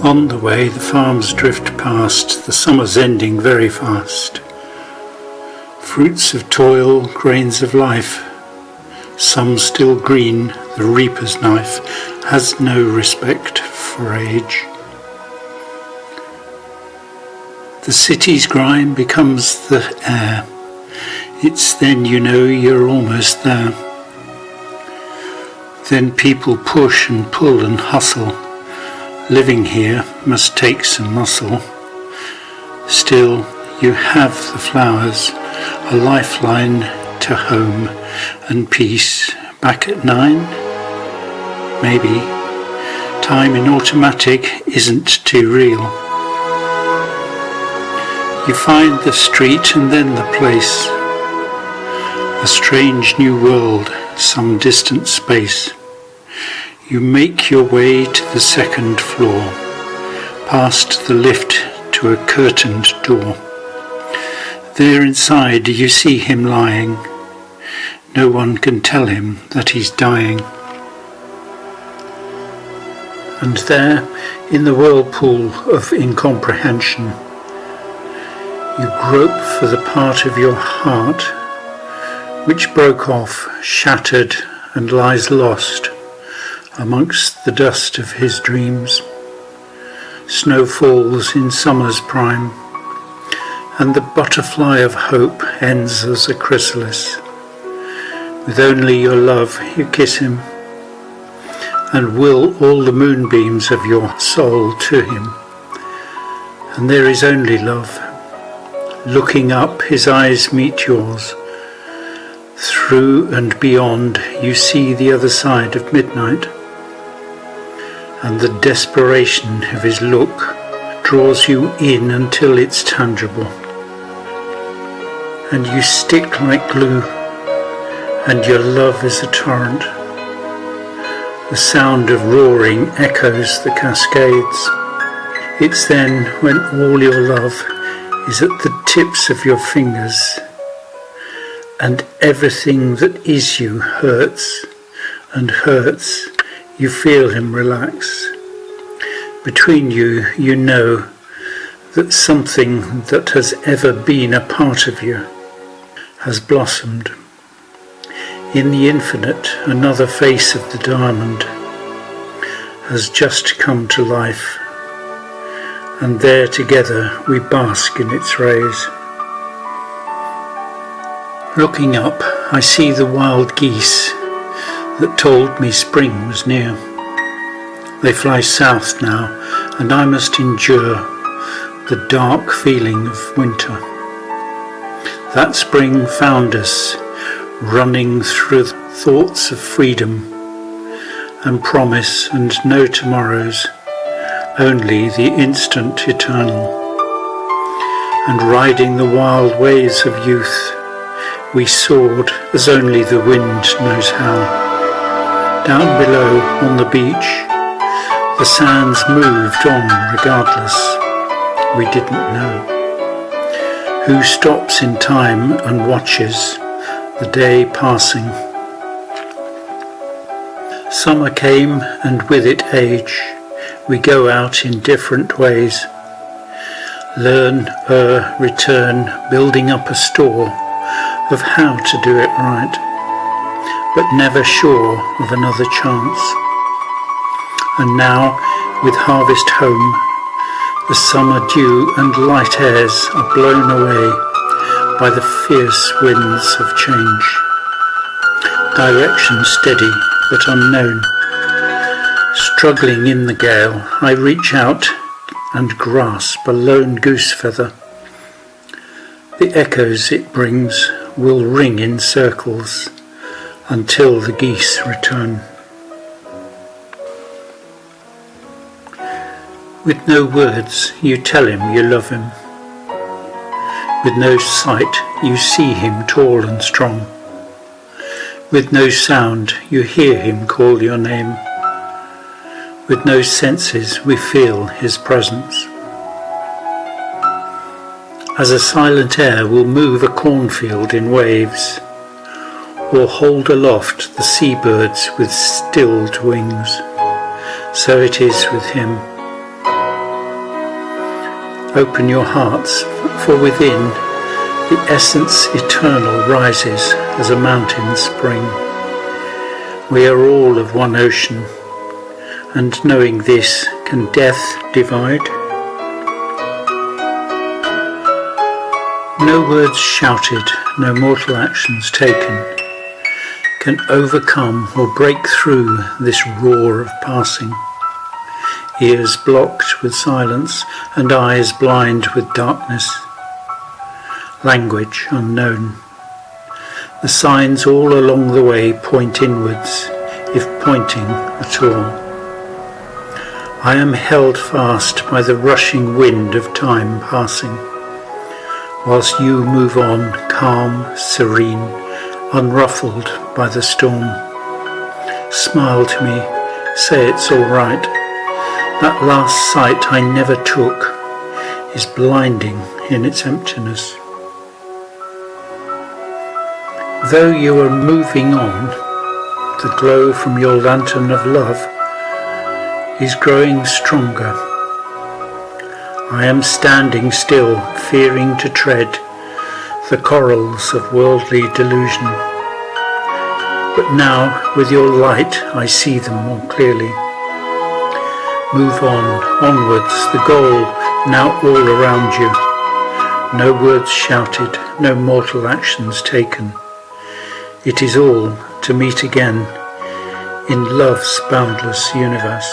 On the way the farms drift past, the summer's ending very fast. Fruits of toil, grains of life, some still green, the reaper's knife has no respect for age. The city's grime becomes the air, it's then you know you're almost there. Then people push and pull and hustle, living here must take some muscle. Still you have the flowers, a lifeline to home and peace. Back at 9? Maybe. Time in automatic isn't too real. You find the street and then the place, a strange new world, some distant space. You make your way to the second floor, past the lift to a curtained door. There inside you see him lying. No one can tell him that he's dying. And there, in the whirlpool of incomprehension, you grope for the part of your heart which broke off, shattered, and lies lost amongst the dust of his dreams. Snow falls in summer's prime, and the butterfly of hope ends as a chrysalis. With only your love you kiss him, and will all the moonbeams of your soul to him. And there is only love. Looking up, his eyes meet yours. Through and beyond you see the other side of midnight, and the desperation of his look draws you in until it's tangible. And you stick like glue, and your love is a torrent. The sound of roaring echoes the cascades. It's then when all your love is at the tips of your fingers, and everything that is you hurts and hurts. You feel him relax. Between you, you know that something that has ever been a part of you has blossomed. In the infinite, another face of the diamond has just come to life, and there together we bask in its rays. Looking up, I see the wild geese that told me spring was near. They fly south now, and I must endure the dark feeling of winter. That spring found us running through thoughts of freedom and promise and no tomorrows, only the instant eternal. And riding the wild ways of youth, we soared as only the wind knows how. Down below on the beach, the sands moved on regardless. We didn't know. Who stops in time and watches the day passing? Summer came, and with it age. We go out in different ways. Learn, return, building up a store of how to do it right, but never sure of another chance. And now, with harvest home, the summer dew and light airs are blown away by the fierce winds of change. Direction steady but unknown. Struggling in the gale, I reach out and grasp a lone goose feather. The echoes it brings will ring in circles until the geese return. With no words you tell him you love him. With no sight you see him tall and strong. With no sound you hear him call your name. With no senses we feel his presence. As a silent air will move a cornfield in waves, or hold aloft the seabirds with stilled wings, so it is with him. Open your hearts, for within the essence eternal rises as a mountain spring. We are all of one ocean, and knowing this, can death divide? No words shouted, no mortal actions taken, can overcome or break through this roar of passing. Ears blocked with silence and eyes blind with darkness. Language unknown. The signs all along the way point inwards, if pointing at all. I am held fast by the rushing wind of time passing, whilst you move on, calm, serene, unruffled by the storm. Smile to me, say it's all right. That last sight I never took is blinding in its emptiness. Though you are moving on, the glow from your lantern of love is growing stronger. I am standing still, fearing to tread the corals of worldly delusion. But now, with your light, I see them more clearly. Move on, onwards, the goal now all around you. No words shouted, no mortal actions taken. It is all to meet again in love's boundless universe.